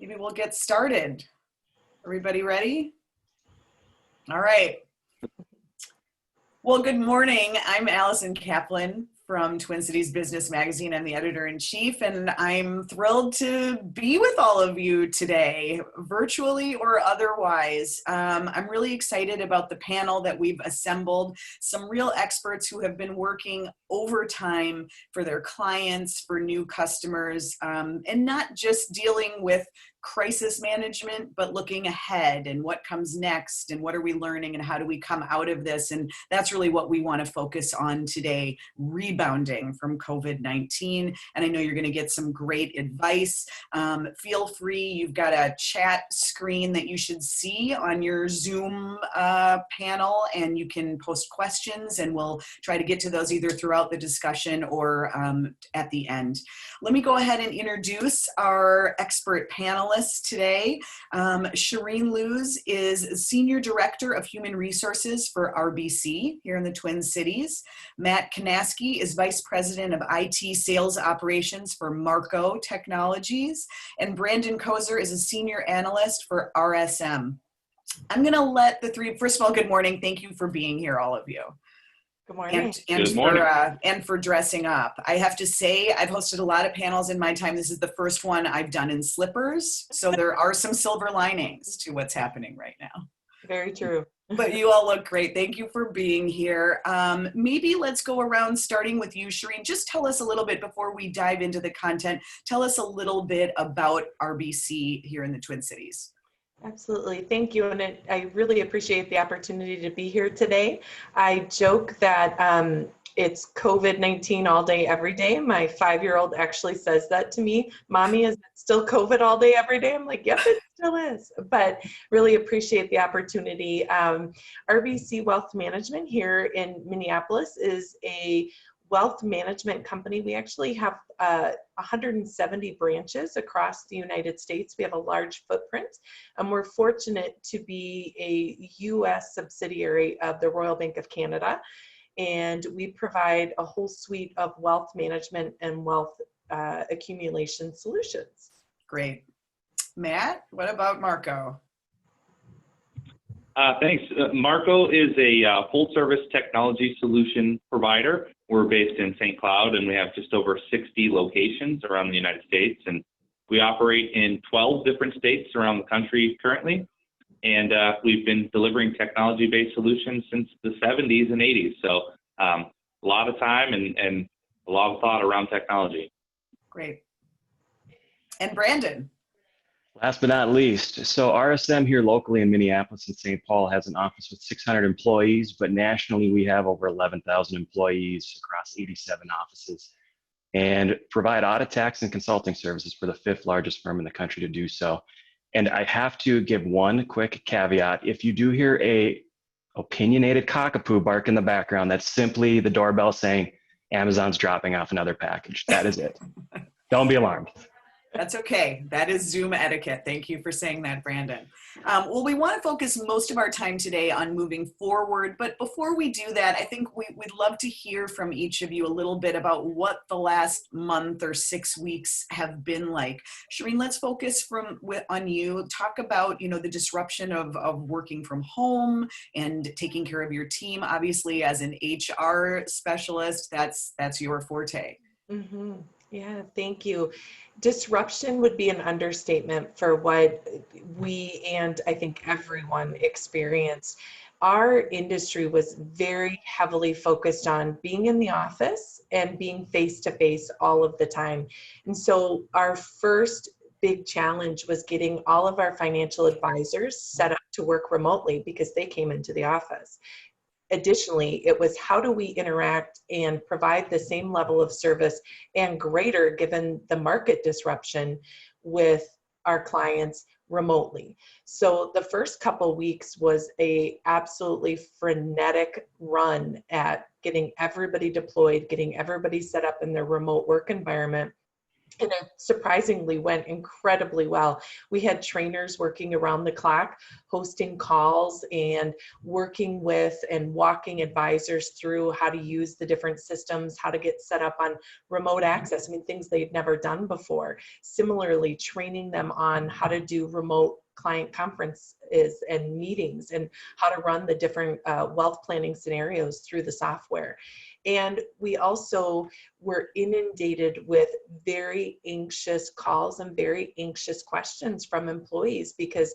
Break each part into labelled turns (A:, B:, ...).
A: Maybe we'll get started. Everybody ready? All right. Well, good morning. I'm Allison Kaplan from Twin Cities Business Magazine. I'm the editor-in-chief, and I'm thrilled to be with all of you today, virtually or otherwise. I'm really excited about the panel that we've assembled, some real experts who have been working overtime for their clients, for new customers, and not just dealing with crisis management, but looking ahead and what comes next and what are we learning and how do we come out of this. And that's really what we want to focus on today, rebounding from COVID-19. And I know you're going to get some great advice. Feel free, you've got a chat screen that you should see on your Zoom panel, and you can post questions and we'll try to get to those either throughout the discussion or at the end. Let me go ahead and introduce our expert panelists today. Shareen Luze is Senior Director of Human Resources for RBC here in the Twin Cities. Matt Kanaskie is Vice President of IT Sales Operations for Marco Technologies. And Brandon Koeser is a Senior Analyst for RSM. I'm going to let the three, first of all, good morning. Thank you for being here, all of you.
B: Good morning.
A: And for dressing up. I have to say, I've hosted a lot of panels in my time. This is the first one I've done in slippers. So there are some silver linings to what's happening right now.
B: Very true.
A: But you all look great. Thank you for being here. Maybe let's go around starting with you, Shareen. Just tell us a little bit before we dive into the content. Tell us a little bit about RBC here in the Twin Cities.
B: Absolutely. Thank you. And I really appreciate the opportunity to be here today. I joke that it's COVID-19 all day, every day. My 5-year-old actually says that to me. Mommy, is it still COVID all day, every day? I'm like, yep, it still is. But really appreciate the opportunity. RBC Wealth Management here in Minneapolis is a wealth management company. We actually have 170 branches across the United States. We have a large footprint, and we're fortunate to be a U.S. subsidiary of the Royal Bank of Canada. And we provide a whole suite of wealth management and wealth accumulation solutions.
A: Great. Matt, what about Marco?
C: Thanks. Marco is a full-service technology solution provider. We're based in St. Cloud, and we have just over 60 locations around the United States. And we operate in 12 different states around the country currently. And we've been delivering technology-based solutions since the 70s and 80s. So a lot of time and a lot of thought around technology.
A: Great. And Brandon?
D: Last but not least, so RSM here locally in Minneapolis and St. Paul has an office with 600 employees, but nationally we have over 11,000 employees across 87 offices and provide audit, tax, and consulting services for the 5th largest firm in the country to do so. And I have to give one quick caveat. If you do hear a opinionated cockapoo bark in the background, that's simply the doorbell saying Amazon's dropping off another package. That is it. Don't be alarmed.
A: That's okay. That is Zoom etiquette. Thank you for saying that, Brandon. Well, we want to focus most of our time today on moving forward. But before we do that, I think we'd love to hear from each of you a little bit about what the last month or 6 weeks have been like. Shareen, let's focus on you. Talk about, the disruption of working from home and taking care of your team. Obviously, as an HR specialist, that's your forte.
B: Mm-hmm. Yeah, thank you. Disruption would be an understatement for what we and I think everyone experienced. Our industry was very heavily focused on being in the office and being face-to-face all of the time. And so our first big challenge was getting all of our financial advisors set up to work remotely because they came into the office. Additionally, it was how do we interact and provide the same level of service and greater given the market disruption with our clients remotely. So the first couple weeks was a absolutely frenetic run at getting everybody deployed, getting everybody set up in their remote work environment. And it surprisingly went incredibly well. We had trainers working around the clock, hosting calls and working with and walking advisors through how to use the different systems, how to get set up on remote access. I mean, things they'd never done before. Similarly, training them on how to do remote client conferences and meetings and how to run the different wealth planning scenarios through the software. And we also were inundated with very anxious calls and very anxious questions from employees because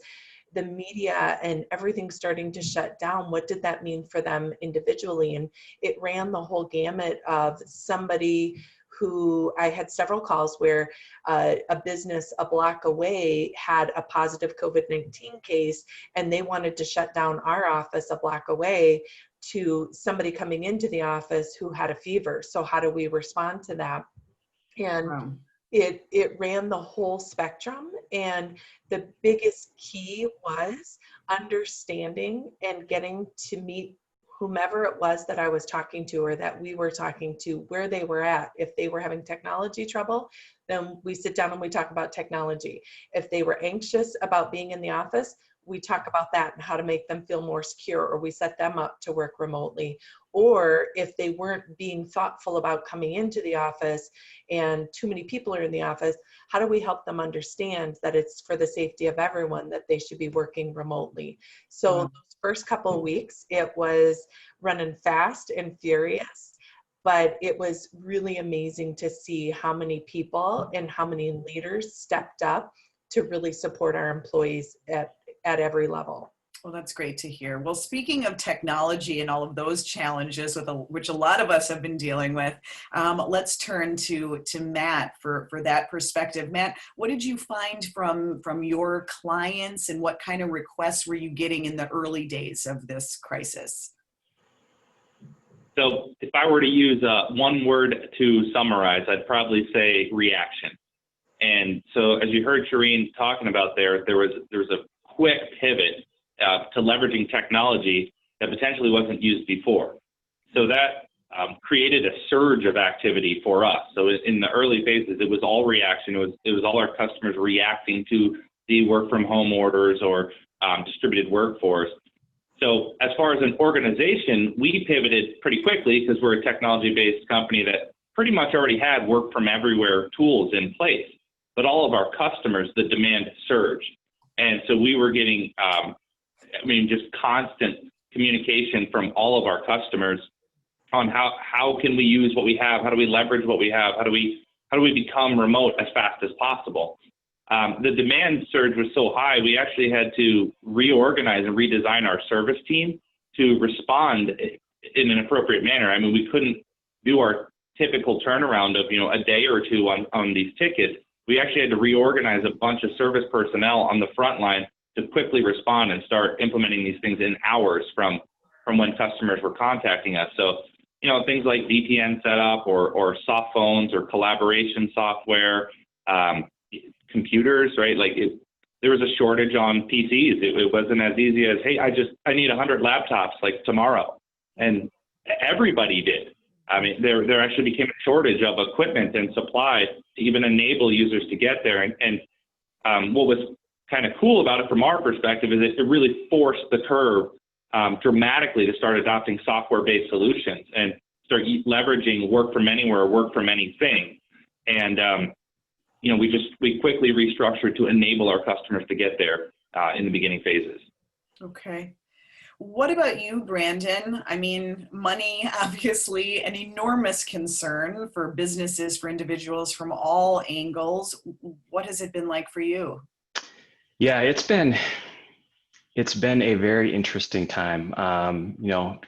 B: the media and everything starting to shut down. What did that mean for them individually? And it ran the whole gamut of somebody who I had several calls where a business a block away had a positive COVID-19 case and they wanted to shut down our office a block away, to somebody coming into the office who had a fever. So how do we respond to that? And
A: Wow.
B: it ran the whole spectrum. And the biggest key was understanding and getting to meet whomever it was that I was talking to or that we were talking to, where they were at. If they were having technology trouble, then we sit down and we talk about technology. If they were anxious about being in the office, we talk about that and how to make them feel more secure, or we set them up to work remotely. Or if they weren't being thoughtful about coming into the office and too many people are in the office, how do we help them understand that it's for the safety of everyone that they should be working remotely? So
A: Wow.
B: those first couple of weeks, it was running fast and furious, but it was really amazing to see how many people and how many leaders stepped up to really support our employees at every level.
A: Well, that's great to hear. Well, speaking of technology and all of those challenges which a lot of us have been dealing with, let's turn to Matt for that perspective. Matt, what did you find from your clients and what kind of requests were you getting in the early days of this crisis?
C: So if I were to use one word to summarize, I'd probably say reaction. And so as you heard Shareen talking about there was a quick pivot to leveraging technology that potentially wasn't used before. So that created a surge of activity for us. So in the early phases, it was all reaction. It was all our customers reacting to the work from home orders or distributed workforce. So as far as an organization, we pivoted pretty quickly because we're a technology-based company that pretty much already had work from everywhere tools in place. But all of our customers, the demand surged. And so we were getting, just constant communication from all of our customers on how can we use what we have? How do we leverage what we have? How do we become remote as fast as possible? The demand surge was so high, we actually had to reorganize and redesign our service team to respond in an appropriate manner. I mean, we couldn't do our typical turnaround of, a day or two on these tickets. We actually had to reorganize a bunch of service personnel on the front line to quickly respond and start implementing these things in hours from when customers were contacting us. So, things like VPN setup or soft phones or collaboration software, computers, right? There was a shortage on PCs. It wasn't as easy as, hey, I need 100 laptops like tomorrow. And everybody did. I mean, there actually became a shortage of equipment and supply to even enable users to get there. And what was kind of cool about it from our perspective is it really forced the curve dramatically to start adopting software-based solutions and start leveraging work from anywhere, work from anything. And, we quickly restructured to enable our customers to get there in the beginning phases.
A: Okay. What about you, Brandon? I mean, money, obviously, an enormous concern for businesses, for individuals from all angles. What has it been like for you?
D: Yeah, it's been a very interesting time.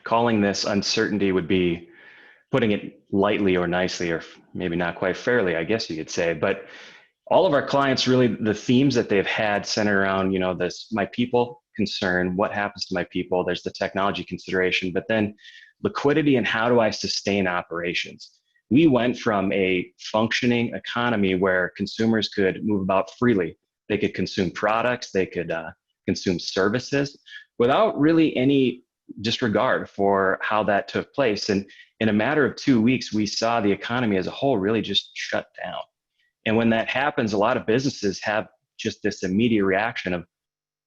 D: Calling this uncertainty would be putting it lightly or nicely, or maybe not quite fairly, I guess you could say. But all of our clients, really, the themes that they've had center around, this my people concern, what happens to my people? There's the technology consideration, but then liquidity and how do I sustain operations? We went from a functioning economy where consumers could move about freely. They could consume products, they could consume services without really any disregard for how that took place. And in a matter of 2 weeks, we saw the economy as a whole really just shut down. And when that happens, a lot of businesses have just this immediate reaction of,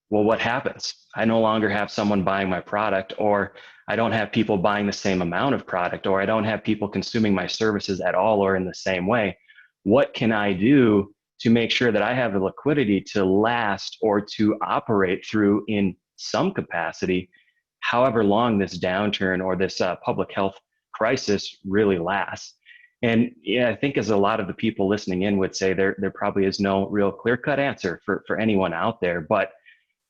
D: well, what happens? I no longer have someone buying my product, or I don't have people buying the same amount of product, or I don't have people consuming my services at all or in the same way. What can I do to make sure that I have the liquidity to last or to operate through in some capacity, however long this downturn or this public health crisis really lasts? And yeah, I think as a lot of the people listening in would say, there probably is no real clear-cut answer for anyone out there, but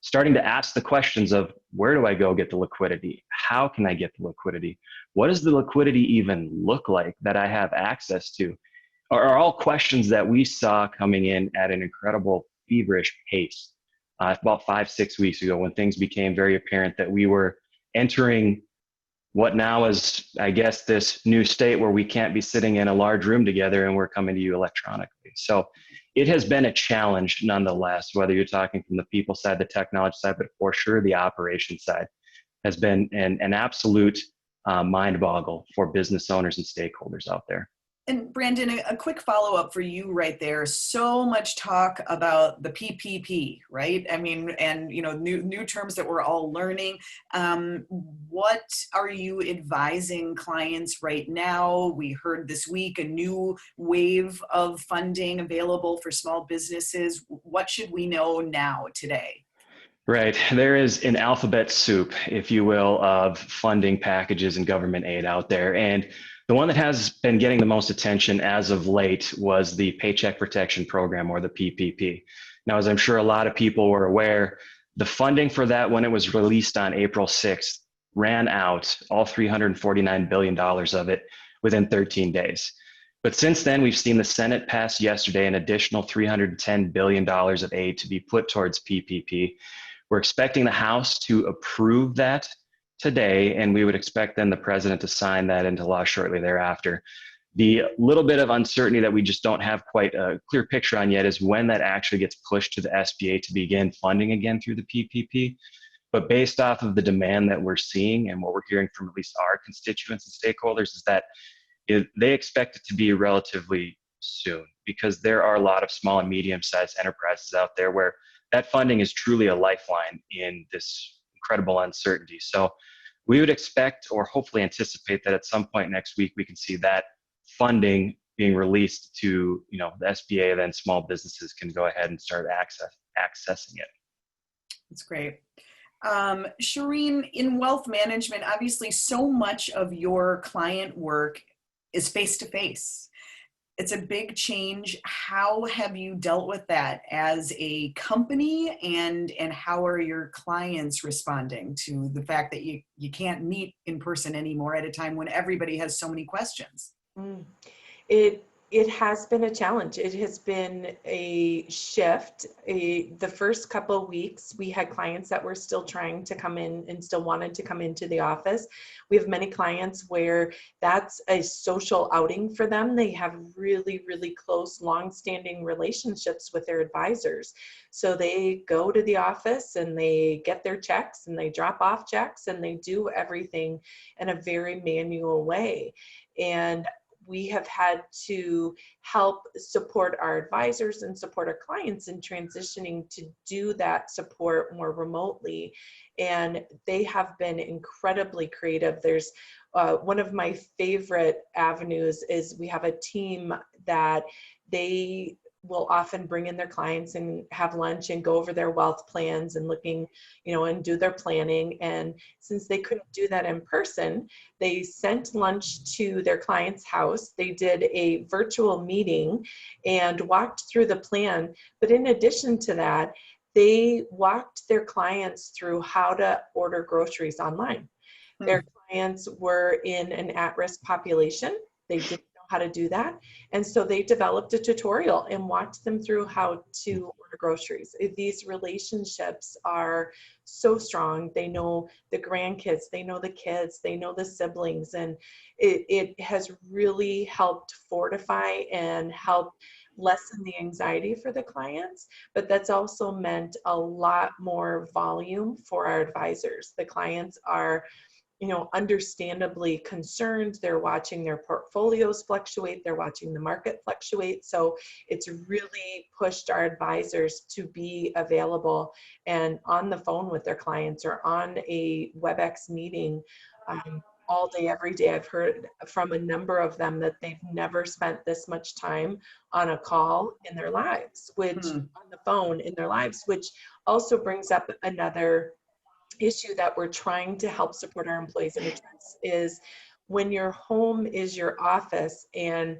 D: starting to ask the questions of, where do I go get the liquidity? How can I get the liquidity? What does the liquidity even look like that I have access to? Are all questions that we saw coming in at an incredible feverish pace about 5-6 weeks ago, when things became very apparent that we were entering what now is, I guess, this new state where we can't be sitting in a large room together and we're coming to you electronically. So it has been a challenge nonetheless, whether you're talking from the people side, the technology side, but for sure the operation side has been an absolute mind boggle for business owners and stakeholders out there.
A: And Brandon, a quick follow-up for you right there. So much talk about the PPP, right? I mean, and new terms that we're all learning. What are you advising clients right now? We heard this week a new wave of funding available for small businesses. What should we know now today?
D: Right. There is an alphabet soup, if you will, of funding packages and government aid out there. And the one that has been getting the most attention as of late was the Paycheck Protection Program, or the PPP. Now, as I'm sure a lot of people were aware, the funding for that, when it was released on April 6th, ran out, all $349 billion of it, within 13 days. But since then, we've seen the Senate pass yesterday an additional $310 billion of aid to be put towards PPP. We're expecting the House to approve that today, and we would expect then the president to sign that into law shortly thereafter. The little bit of uncertainty that we just don't have quite a clear picture on yet is when that actually gets pushed to the SBA to begin funding again through the PPP. But based off of the demand that we're seeing and what we're hearing from at least our constituents and stakeholders, is that they expect it to be relatively soon, because there are a lot of small and medium-sized enterprises out there where that funding is truly a lifeline in this incredible uncertainty. So we would expect, or hopefully anticipate, that at some point next week we can see that funding being released to the SBA. Then small businesses can go ahead and start accessing it.
A: That's great. Shareen, in wealth management, obviously so much of your client work is face-to-face. It's a big change. How have you dealt with that as a company, and how are your clients responding to the fact that you can't meet in person anymore at a time when everybody has so many questions?
B: It has been a challenge. It has been a shift. The first couple of weeks, we had clients that were still trying to come in and still wanted to come into the office. We have many clients where that's a social outing for them. They have really, really close, long-standing relationships with their advisors. So they go to the office and they get their checks and they drop off checks and they do everything in a very manual way. And we have had to help support our advisors and support our clients in transitioning to do that support more remotely. And they have been incredibly creative. There's one of my favorite avenues is we have a team that they will often bring in their clients and have lunch and go over their wealth plans and looking, and do their planning. And since they couldn't do that in person, they sent lunch to their client's house. They did a virtual meeting and walked through the plan. But in addition to that, they walked their clients through how to order groceries online. Their clients were in an at-risk population. They didn't know how to do that. And so they developed a tutorial and walked them through how to order groceries. These relationships are so strong. They know the grandkids, they know the kids, they know the siblings, and it has really helped fortify and help lessen the anxiety for the clients. But that's also meant a lot more volume for our advisors. The clients are understandably concerned. They're watching their portfolios fluctuate. They're watching the market fluctuate. So it's really pushed our advisors to be available and on the phone with their clients or on a WebEx meeting all day, every day. I've heard from a number of them that they've never spent this much time on a call in their lives, which on the phone in their lives, which also brings up another issue that we're trying to help support our employees and address is when your home is your office and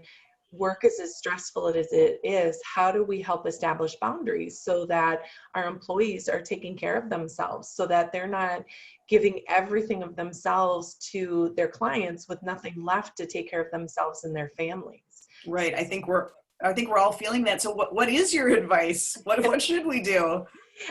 B: work is as stressful as it is, how do we help establish boundaries so that our employees are taking care of themselves, so that they're not giving everything of themselves to their clients with nothing left to take care of themselves and their families?
A: Right. I think we're all feeling that. So what is your advice? What should we do?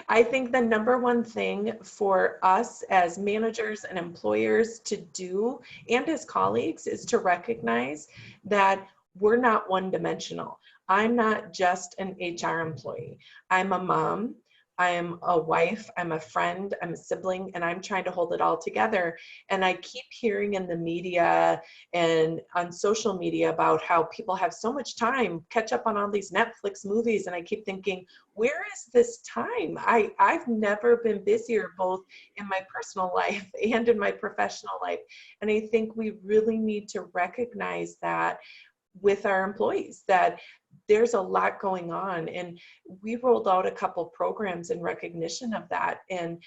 B: I think the number one thing for us as managers and employers to do, and as colleagues, is to recognize that we're not one-dimensional. I'm not just an HR employee. I'm a mom, I'm a wife, I'm a friend, I'm a sibling, and I'm trying to hold it all together. And I keep hearing in the media and on social media about how people have so much time, catch up on all these Netflix movies, and I keep thinking, where is this time? I've never been busier, both in my personal life and in my professional life. And I think we really need to recognize that with our employees, that there's a lot going on. And we rolled out a couple programs in recognition of that. And,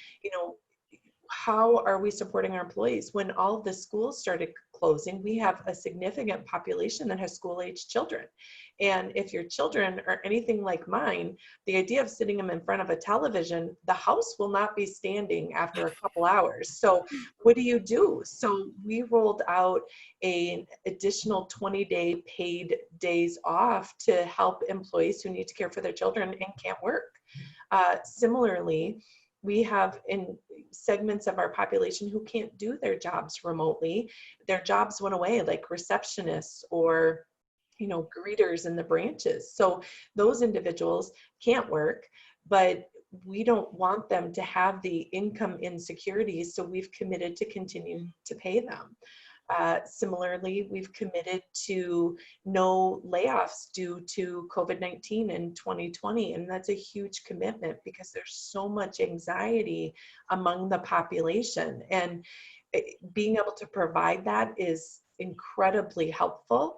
B: how are we supporting our employees? When all of the schools started closing, we have a significant population that has school-aged children. And if your children are anything like mine, the idea of sitting them in front of a television, the house will not be standing after a couple hours. So what do you do? So we rolled out an additional 20-day paid days off to help employees who need to care for their children and can't work. Similarly, we have in segments of our population who can't do their jobs remotely. Their jobs went away, like receptionists or greeters in the branches. So those individuals can't work, but we don't want them to have the income insecurities. So we've committed to continue to pay them. Similarly, we've committed to no layoffs due to COVID-19 in 2020. And that's a huge commitment because there's so much anxiety among the population. And being able to provide that is incredibly helpful.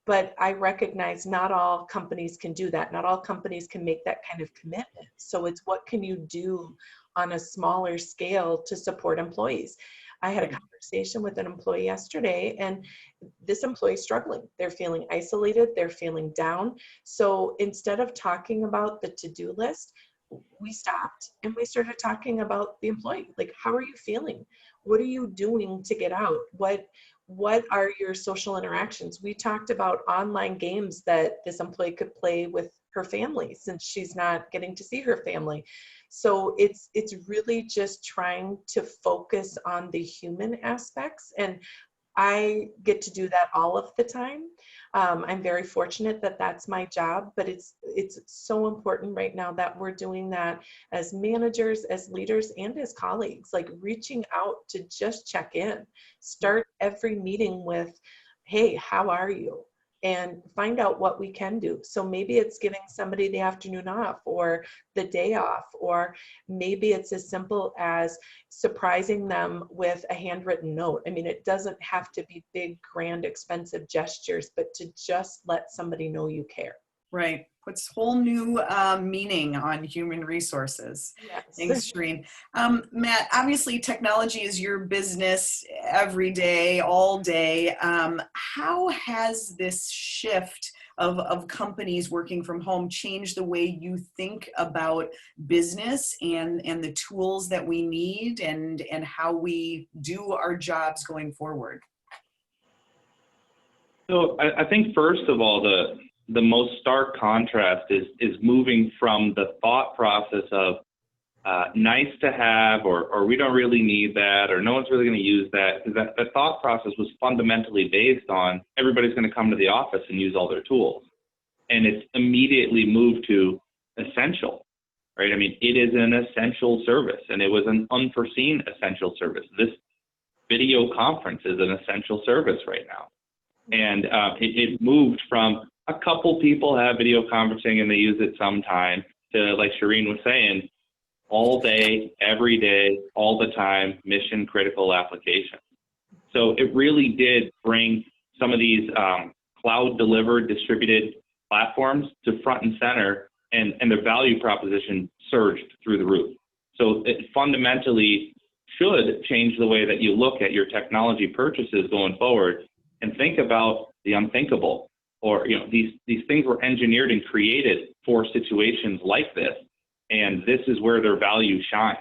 B: But I recognize not all companies can do that. Not all companies can make that kind of commitment. So it's what can you do on a smaller scale to support employees? I had a conversation with an employee yesterday, and this employee is struggling. They're feeling isolated, they're feeling down. So instead of talking about the to-do list, we stopped and we started talking about the employee. Like, how are you feeling? What are you doing to get out? What are your social interactions? We talked about online games that this employee could play with her family since she's not getting to see her family. So it's really just trying to focus on the human aspects. And I get to do that all of the time. I'm very fortunate that that's my job, but it's so important right now that we're doing that as managers, as leaders, and as colleagues, like reaching out to just check in. Start every meeting with, hey, how are you? And find out what we can do. So maybe it's giving somebody the afternoon off or the day off, or maybe it's as simple as surprising them with a handwritten note. I mean, it doesn't have to be big, grand, expensive gestures, but to just let somebody know you care.
A: Right. Puts whole new meaning on human resources.
B: Yes.
A: Thanks, Shareen. Matt, obviously technology is your business every day, all day. How has this shift of companies working from home changed the way you think about business and the tools that we need and how we do our jobs going forward?
C: So I think first of all, the most stark contrast is moving from the thought process of nice to have, or we don't really need that, or no one's really going to use that, because that thought process was fundamentally based on everybody's going to come to the office and use all their tools. And it's immediately moved to essential, right? I mean, it is an essential service, and it was an unforeseen essential service. video conference is an essential service right now. And it moved from a couple people have video conferencing and they use it sometime to, like Shareen was saying, all day, every day, all the time, mission critical applications. So it really did bring some of these cloud delivered distributed platforms to front and center, and the value proposition surged through the roof. So it fundamentally should change the way that you look at your technology purchases going forward and think about the unthinkable. Or, you know, these things were engineered and created for situations like this, and this is where their value shines.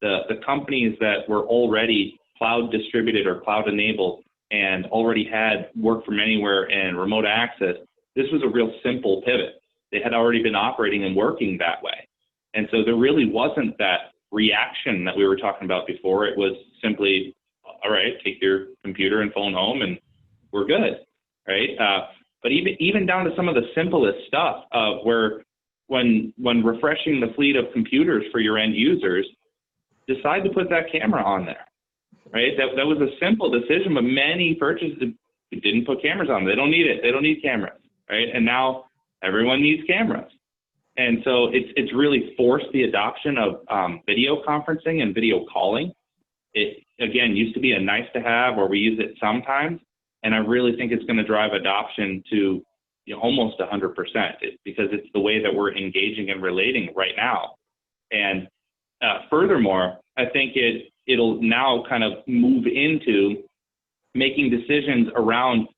C: The companies that were already cloud distributed or cloud enabled and already had work from anywhere and remote access, this was a real simple pivot. They had already been operating and working that way. And so there really wasn't that reaction that we were talking about before. It was simply, all right, take your computer and phone home and we're good, right? But even down to some of the simplest stuff where when refreshing the fleet of computers for your end users, decide to put that camera on there, right? That was a simple decision, but many purchases didn't put cameras on. They don't need it. They don't need cameras, right? And now everyone needs cameras. And so it's really forced the adoption of video conferencing and video calling. It, again, used to be a nice to have, or we use it sometimes. And I really think it's going to drive adoption to, you know, almost 100%, because it's the way that we're engaging and relating right now. And furthermore, I think it'll now kind of move into making decisions around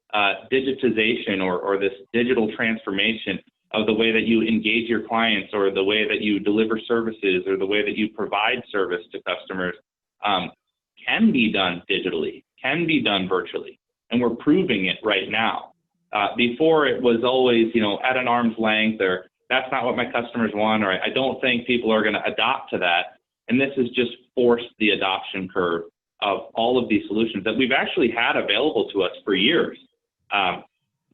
C: digitization or this digital transformation of the way that you engage your clients, or the way that you deliver services, or the way that you provide service to customers can be done digitally, can be done virtually. And we're proving it right now. Before it was always, you know, at an arm's length, or that's not what my customers want, or I don't think people are going to adopt to that. And this has just forced the adoption curve of all of these solutions that we've actually had available to us for years.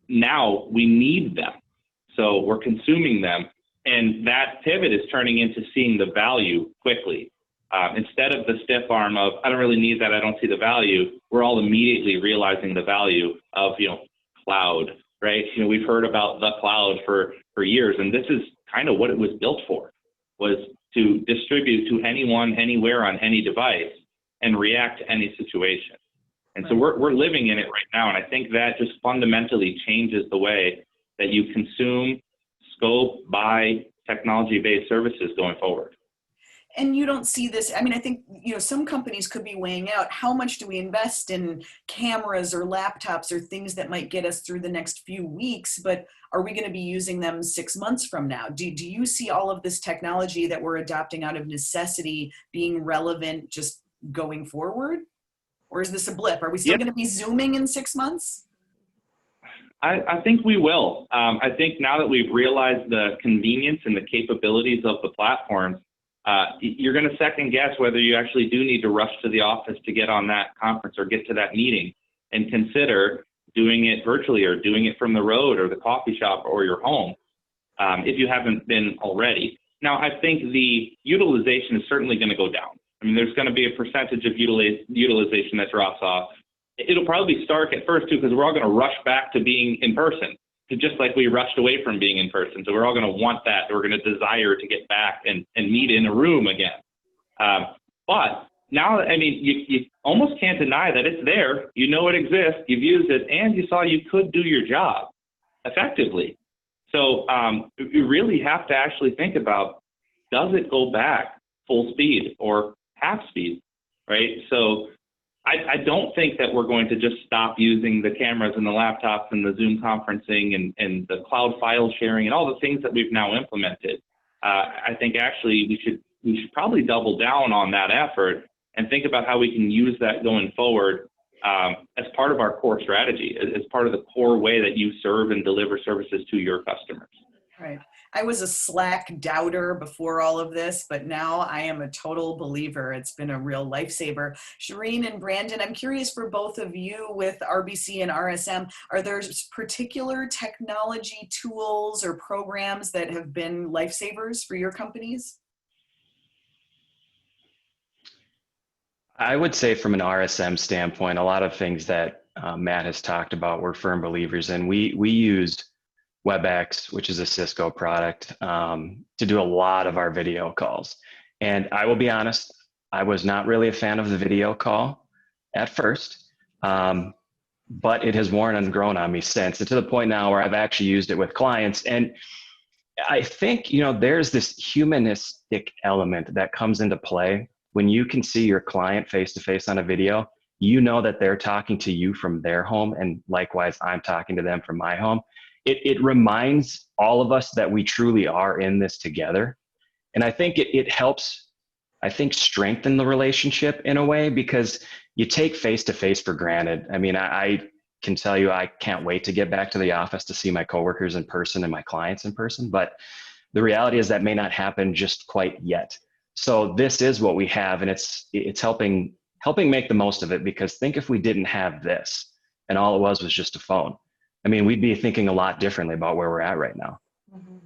C: Now we need them. So we're consuming them. And that pivot is turning into seeing the value quickly. Instead of the stiff arm of, I don't really need that, I don't see the value, we're all immediately realizing the value of, you know, cloud, right? You know, we've heard about the cloud for years, and this is kind of what it was built for, was to distribute to anyone, anywhere, on any device, and react to any situation. And so we're living in it right now, and I think that just fundamentally changes the way that you consume, scope, buy technology-based services going forward.
A: And you don't see this, I mean, I think, you know, some companies could be weighing out how much do we invest in cameras or laptops or things that might get us through the next few weeks, but are we going to be using them 6 months from now? Do you see all of this technology that we're adopting out of necessity being relevant just going forward? Or is this a blip? Are we still going to be Zooming in 6 months?
C: I think we will. I think now that we've realized the convenience and the capabilities of the platforms, you're going to second guess whether you actually do need to rush to the office to get on that conference or get to that meeting, and consider doing it virtually or doing it from the road or the coffee shop or your home, if you haven't been already. Now, I think the utilization is certainly going to go down. I mean, there's going to be a percentage of utilization that drops off. It'll probably be stark at first, too, because we're all going to rush back to being in person, just like we rushed away from being in person. So we're all going to want that. We're going to desire to get back and meet in a room again. But now, I mean, you almost can't deny that it's there. You know it exists. You've used it, and you saw you could do your job effectively. So you really have to actually think about, does it go back full speed or half speed, right? So I don't think that we're going to just stop using the cameras and the laptops and the Zoom conferencing and the cloud file sharing and all the things that we've now implemented. I think actually we should probably double down on that effort and think about how we can use that going forward as part of our core strategy, as part of the core way that you serve and deliver services to your customers.
A: Right. I was a Slack doubter before all of this, but now I am a total believer. It's been a real lifesaver. Shareen and Brandon, I'm curious for both of you with RBC and RSM, are there particular technology tools or programs that have been lifesavers for your companies?
D: I would say from an RSM standpoint, a lot of things that Matt has talked about, we're firm believers in. We use WebEx, which is a Cisco product, to do a lot of our video calls. And I will be honest, I was not really a fan of the video call at first, but it has worn and grown on me since. And to the point now where I've actually used it with clients. And I think, there's this humanistic element that comes into play when you can see your client face to face on a video. You know that they're talking to you from their home, and likewise, I'm talking to them from my home. It reminds all of us that we truly are in this together. And I think it helps, strengthen the relationship in a way, because you take face to face for granted. I mean, I can tell you, I can't wait to get back to the office to see my coworkers in person and my clients in person. But the reality is that may not happen just quite yet. So this is what we have, and it's helping make the most of it, because think if we didn't have this and all it was just a phone. I mean, we'd be thinking a lot differently about where we're at right now.
B: Mhm.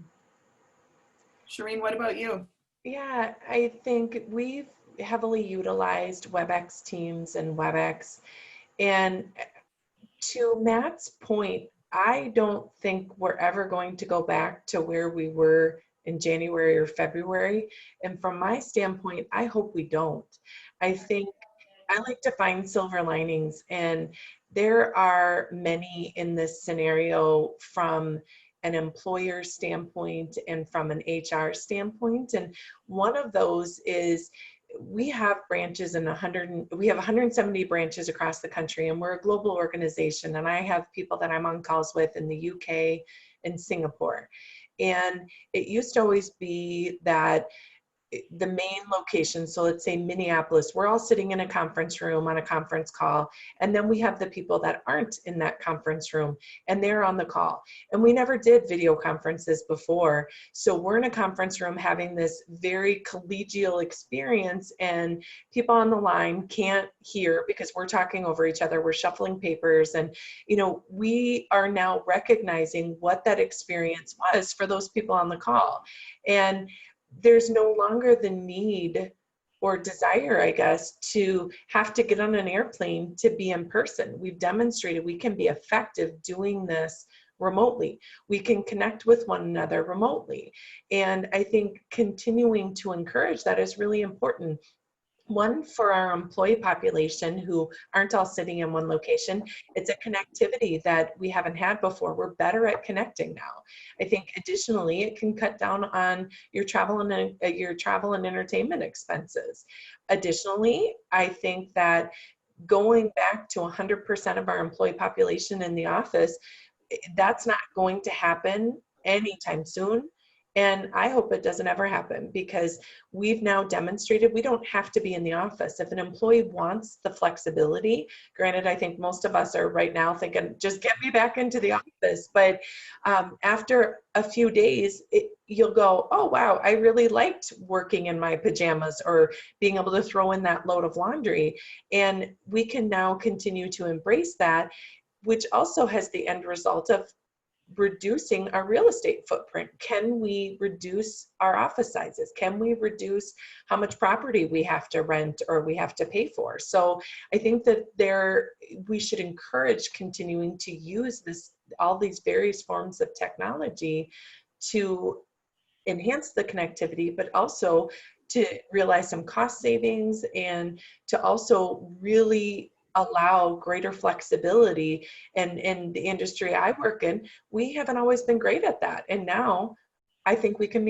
A: Shareen, what about you?
B: Yeah, I think we've heavily utilized WebEx Teams and WebEx. And to Matt's point, I don't think we're ever going to go back to where we were in January or February. And from my standpoint, I hope we don't. I think I like to find silver linings, and there are many in this scenario from an employer standpoint and from an HR standpoint. And one of those is we have branches in we have 170 branches across the country, and we're a global organization. And I have people that I'm on calls with in the UK and Singapore. And it used to always be that the main location, so let's say Minneapolis, we're all sitting in a conference room on a conference call, and then we have the people that aren't in that conference room and they're on the call. And we never did video conferences before, so we're in a conference room having this very collegial experience, and people on the line can't hear because we're talking over each other, we're shuffling papers, and we are now recognizing what that experience was for those people on the call. And there's no longer the need or desire, I guess, to have to get on an airplane to be in person. We've demonstrated we can be effective doing this remotely. We can connect with one another remotely. And I think continuing to encourage that is really important. One, for our employee population who aren't all sitting in one location, it's a connectivity that we haven't had before. We're better at connecting now. I think additionally, it can cut down on your travel and entertainment expenses. Additionally, I think that going back to 100% of our employee population in the office, that's not going to happen anytime soon. And I hope it doesn't ever happen, because we've now demonstrated we don't have to be in the office. If an employee wants the flexibility, granted, I think most of us are right now thinking, just get me back into the office. But after a few days, you'll go, oh, wow, I really liked working in my pajamas or being able to throw in that load of laundry. And we can now continue to embrace that, which also has the end result of reducing our real estate footprint. Can we reduce our office sizes? Can we reduce how much property we have to rent or we have to pay for? So I think that we should encourage continuing to use all these various forms of technology to enhance the connectivity, but also to realize some cost savings and to also really allow greater flexibility. And in the industry I work in, we haven't always been great at that. And now I think we can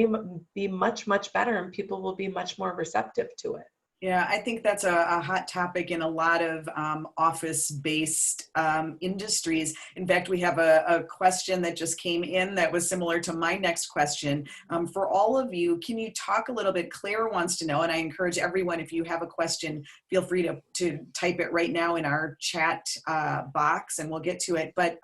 B: be much, much better, and people will be much more receptive to it.
A: Yeah, I think that's a hot topic in a lot of office-based industries. In fact, we have a question that just came in that was similar to my next question. For all of you, can you talk a little bit? Claire wants to know, and I encourage everyone, if you have a question, feel free to type it right now in our chat box and we'll get to it. But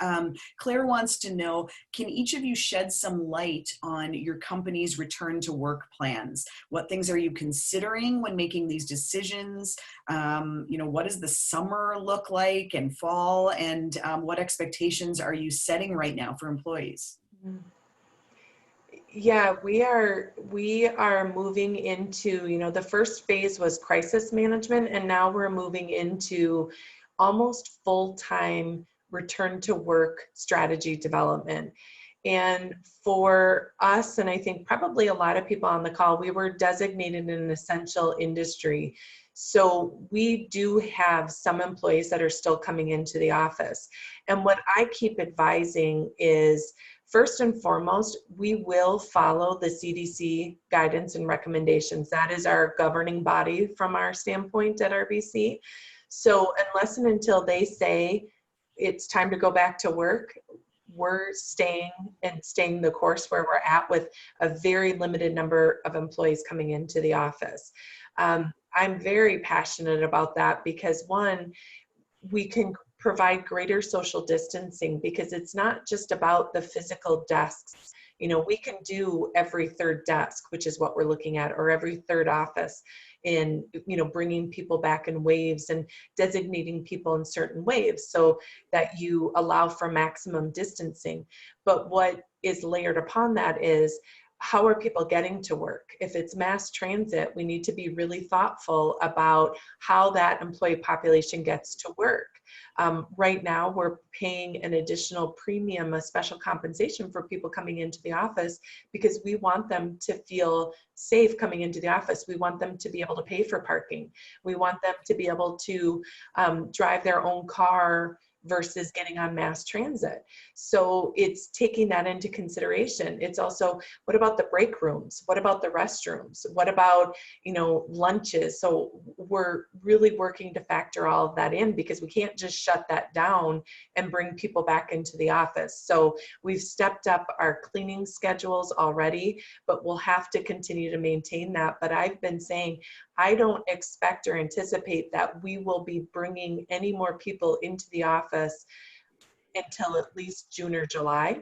A: Claire wants to know, can each of you shed some light on your company's return to work plans? What things are you considering when making these decisions? What does the summer look like and fall, and what expectations are you setting right now for employees?
B: Yeah, we are moving into, the first phase was crisis management, and now we're moving into almost full-time return to work strategy development. And for us, and I think probably a lot of people on the call, we were designated an essential industry. So we do have some employees that are still coming into the office. And what I keep advising is, first and foremost, we will follow the CDC guidance and recommendations. That is our governing body from our standpoint at RBC. So unless and until they say it's time to go back to work, we're staying the course where we're at, with a very limited number of employees coming into the office. I'm very passionate about that because, one, we can provide greater social distancing, because it's not just about the physical desks. We can do every third desk, which is what we're looking at, or every third office, in, bringing people back in waves and designating people in certain waves so that you allow for maximum distancing. But what is layered upon that is, how are people getting to work? If it's mass transit, we need to be really thoughtful about how that employee population gets to work. Right now, we're paying an additional premium, a special compensation for people coming into the office, because we want them to feel safe coming into the office. We want them to be able to pay for parking. We want them to be able to drive their own car versus getting on mass transit. So it's taking that into consideration. It's also, what about the break rooms? What about the restrooms? What about, lunches? So we're really working to factor all of that in, because we can't just shut that down and bring people back into the office. So we've stepped up our cleaning schedules already, but we'll have to continue to maintain that. But I've been saying, I don't expect or anticipate that we will be bringing any more people into the office until at least June or July.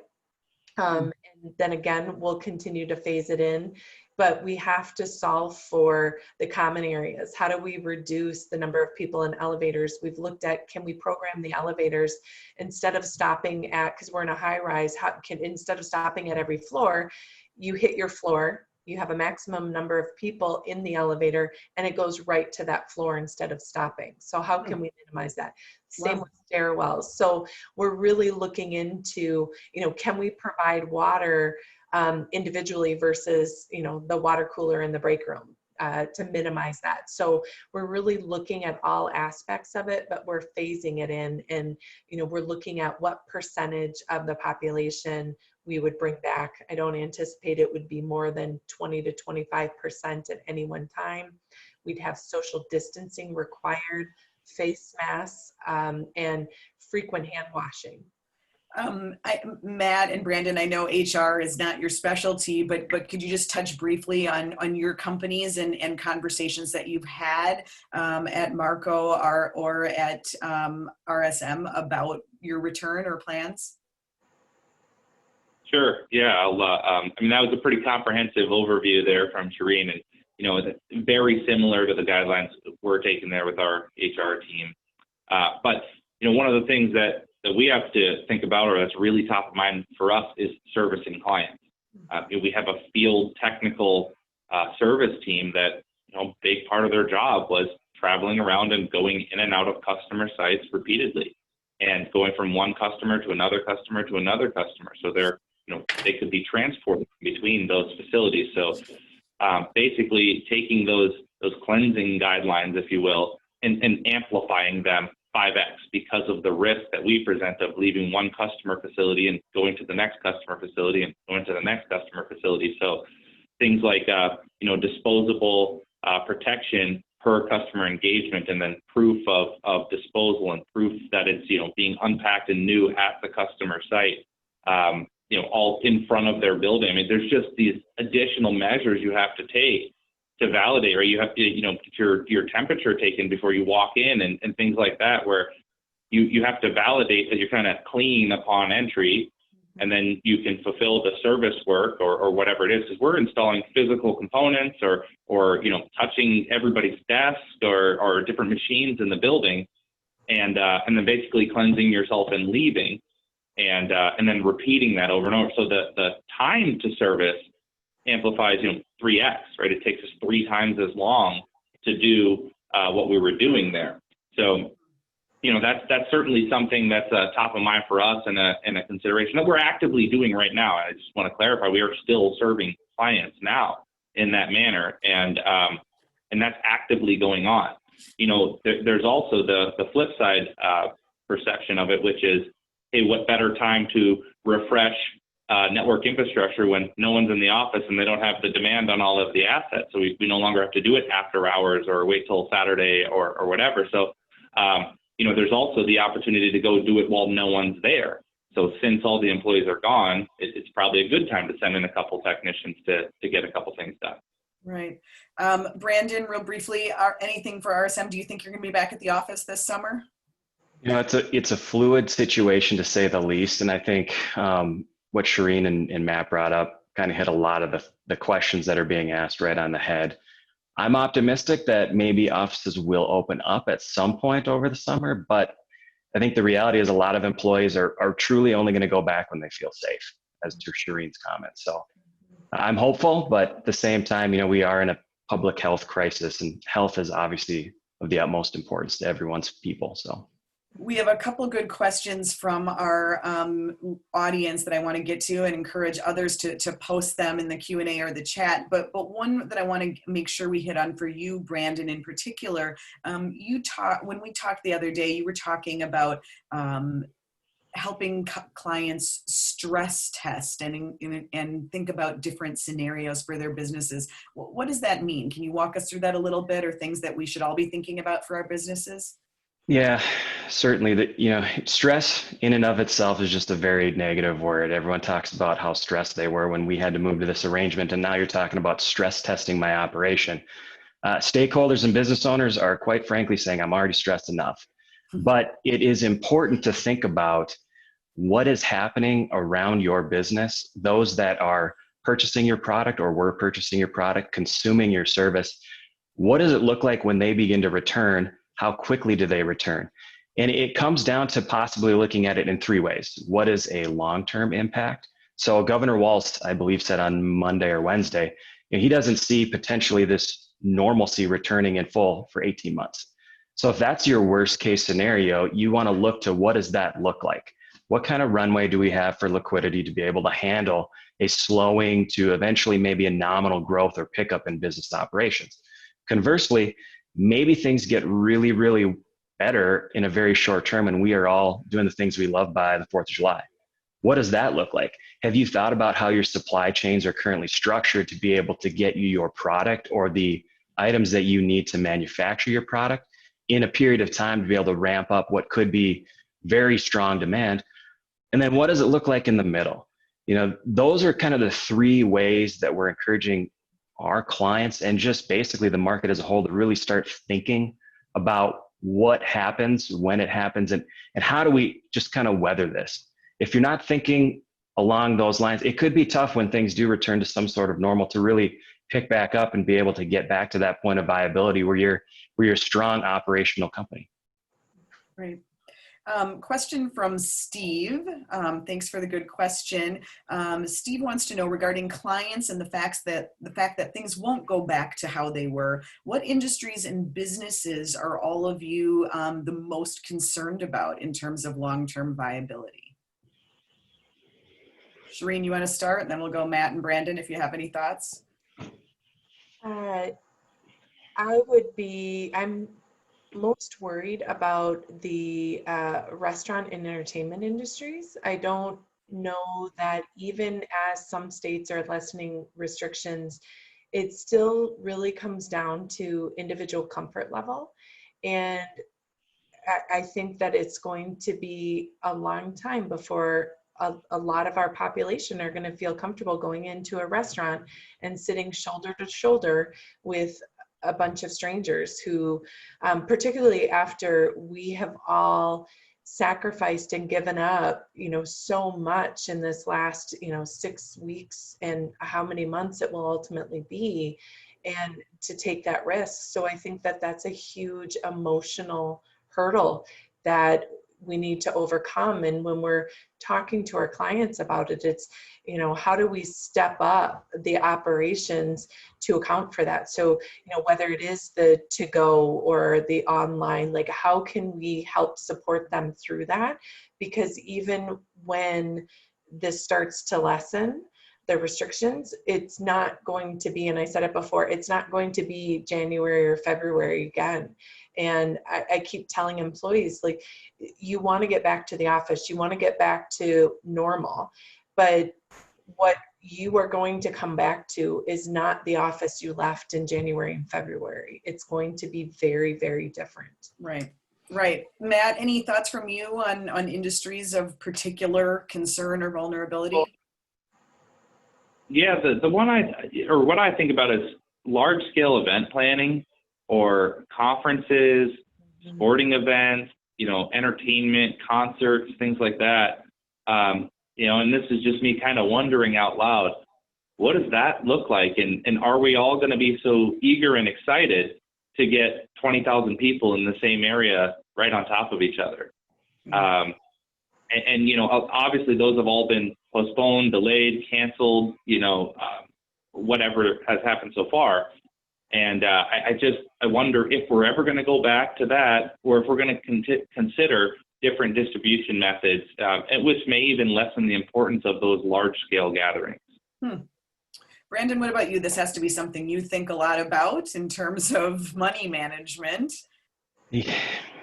B: And then again, we'll continue to phase it in. But we have to solve for the common areas. How do we reduce the number of people in elevators? We've looked at, can we program the elevators instead of stopping at, because we're in a high rise, instead of stopping at every floor, you hit your floor, you have a maximum number of people in the elevator, and it goes right to that floor instead of stopping. So how can we minimize that? Same with stairwells. So we're really looking into, can we provide water individually versus, the water cooler in the break room, to minimize that. So we're really looking at all aspects of it, but we're phasing it in, and, we're looking at what percentage of the population we would bring back. I don't anticipate it would be more than 20 to 25% at any one time. We'd have social distancing required, face masks, and frequent hand washing.
A: Matt and Brandon, I know HR is not your specialty, but could you just touch briefly on your companies and conversations that you've had at Marco or at RSM about your return or plans?
C: Sure. Yeah. That was a pretty comprehensive overview there from Shareen, and it's very similar to the guidelines we're taking there with our HR team. But one of the things that we have to think about, or that's really top of mind for us, is servicing clients. We have a field technical service team that big part of their job was traveling around and going in and out of customer sites repeatedly, and going from one customer to another customer to another customer. So they could be transported between those facilities. So basically taking those cleansing guidelines, if you will, and amplifying them 5x because of the risk that we present of leaving one customer facility and going to the next customer facility and going to the next customer facility. So things like disposable protection per customer engagement, and then proof of disposal and proof that it's being unpacked and new at the customer site, all in front of their building. I mean, there's just these additional measures you have to take to validate, or you have to get your temperature taken before you walk in, and things like that, where you have to validate that you're kind of clean upon entry, and then you can fulfill the service work or whatever it is, because we're installing physical components or touching everybody's desk or different machines in the building, and then basically cleansing yourself and leaving, and then repeating that over and over. So the time to service amplifies, 3x, right? It takes us 3 times as long to do what we were doing there. So, that's certainly something that's top of mind for us and a consideration that we're actively doing right now. I just want to clarify, we are still serving clients now in that manner, and that's actively going on. There's also the flip side perception of it, which is, hey, what better time to refresh network infrastructure when no one's in the office and they don't have the demand on all of the assets. So we no longer have to do it after hours or wait till Saturday or whatever. So, there's also the opportunity to go do it while no one's there. So since all the employees are gone, it's probably a good time to send in a couple technicians to get a couple things done.
A: Right. Brandon, real briefly, anything for RSM? Do you think you're going to be back at the office this summer?
D: It's a fluid situation, to say the least. And I think what Shareen and Matt brought up kind of hit a lot of the questions that are being asked right on the head. I'm optimistic that maybe offices will open up at some point over the summer, but I think the reality is a lot of employees are truly only going to go back when they feel safe, as to Shareen's comments. So I'm hopeful, but at the same time, we are in a public health crisis, and health is obviously of the utmost importance to everyone's people. So
A: we have a couple good questions from our audience that I want to get to, and encourage others to post them in the Q&A or the chat. But one that I want to make sure we hit on for you, Brandon, in particular, when we talked the other day, you were talking about helping clients stress test and think about different scenarios for their businesses. What does that mean? Can you walk us through that a little bit, or things that we should all be thinking about for our businesses?
D: yeah, certainly. Stress in and of itself is just a very negative word. Everyone talks about how stressed they were when we had to move to this arrangement, and now you're talking about stress testing my operation. Stakeholders and business owners are quite frankly saying, I'm already stressed enough. But it is important to think about what is happening around your business, those that are purchasing your product or were purchasing your product, consuming your service. What does it look like when they begin to return? How quickly do they return? And it comes down to possibly looking at it in 3 ways. What is a long-term impact? So Governor Walz, I believe, said on Monday or Wednesday, he doesn't see potentially this normalcy returning in full for 18 months. So if that's your worst case scenario, you want to look to what does that look like? What kind of runway do we have for liquidity to be able to handle a slowing to eventually maybe a nominal growth or pickup in business operations? Conversely, maybe things get really, really better in a very short term, and we are all doing the things we love by the 4th of July. What does that look like? Have you thought about how your supply chains are currently structured to be able to get you your product or the items that you need to manufacture your product in a period of time to be able to ramp up what could be very strong demand? And then what does it look like in the middle? Those are kind of the 3 ways that we're encouraging our clients and just basically the market as a whole to really start thinking about what happens, when it happens, and how do we just kind of weather this. If you're not thinking along those lines, it could be tough when things do return to some sort of normal to really pick back up and be able to get back to that point of viability where you're a strong operational company.
A: Right. Question from Steve. Thanks for the good question. Steve wants to know, regarding clients and the fact that things won't go back to how they were, what industries and businesses are all of you the most concerned about in terms of long-term viability? Shareen, you want to start? And then we'll go Matt and Brandon if you have any thoughts.
B: I'm most worried about the restaurant and entertainment industries. I don't know that even as some states are lessening restrictions, it still really comes down to individual comfort level. And I think that it's going to be a long time before a lot of our population are going to feel comfortable going into a restaurant and sitting shoulder to shoulder with a bunch of strangers who, particularly after we have all sacrificed and given up, so much in this last, 6 weeks and how many months it will ultimately be, and to take that risk. So I think that that's a huge emotional hurdle that we need to overcome. And when we're talking to our clients about it, it's, you know, how do we step up the operations to account for that? So, you know, whether it is the to-go or the online, like how can we help support them through that? Because even when this starts to lessen, the restrictions, it's not going to be, and I said it before, it's not going to be January or February again. And I keep telling employees, like, you want to get back to the office, you want to get back to normal, but what you are going to come back to is not the office you left in January and February. It's going to be very, very different.
A: Right. Right. Matt, any thoughts from you on industries of particular concern or vulnerability?
C: Yeah, the one what I think about is large scale event planning or conferences, sporting events, you know, entertainment, concerts, things like that. You know, and this is just me kind of wondering out loud, what does that look like? And are we all going to be so eager and excited to get 20,000 people in the same area right on top of each other? And you know, obviously those have all been postponed, delayed, canceled, you know, whatever has happened so far. And I wonder if we're ever going to go back to that, or if we're going to consider different distribution methods, which may even lessen the importance of those large scale gatherings.
A: Brandon, what about you? This has to be something you think a lot about in terms of money management.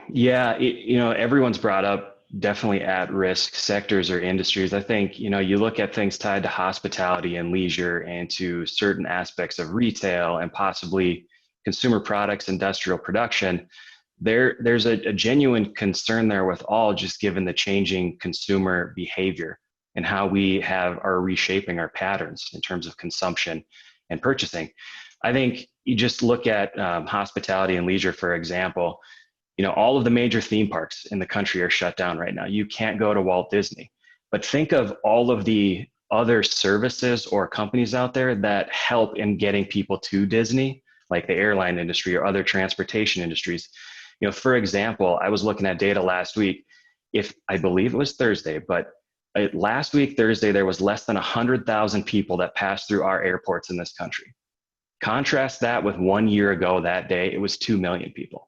D: Yeah, you know, everyone's brought up definitely at-risk sectors or industries. I think, you know, you look at things tied to hospitality and leisure and to certain aspects of retail and possibly consumer products, industrial production. There's a genuine concern there with all, just given the changing consumer behavior and how we are reshaping our patterns in terms of consumption and purchasing. I think you just look at hospitality and leisure, for example. You know, all of the major theme parks in the country are shut down right now. You can't go to Walt Disney. But think of all of the other services or companies out there that help in getting people to Disney, like the airline industry or other transportation industries. You know, for example, I was looking at data last week. I believe it was Thursday, but last week, Thursday, there was less than 100,000 people that passed through our airports in this country. Contrast that with 1 year ago that day, it was 2 million people.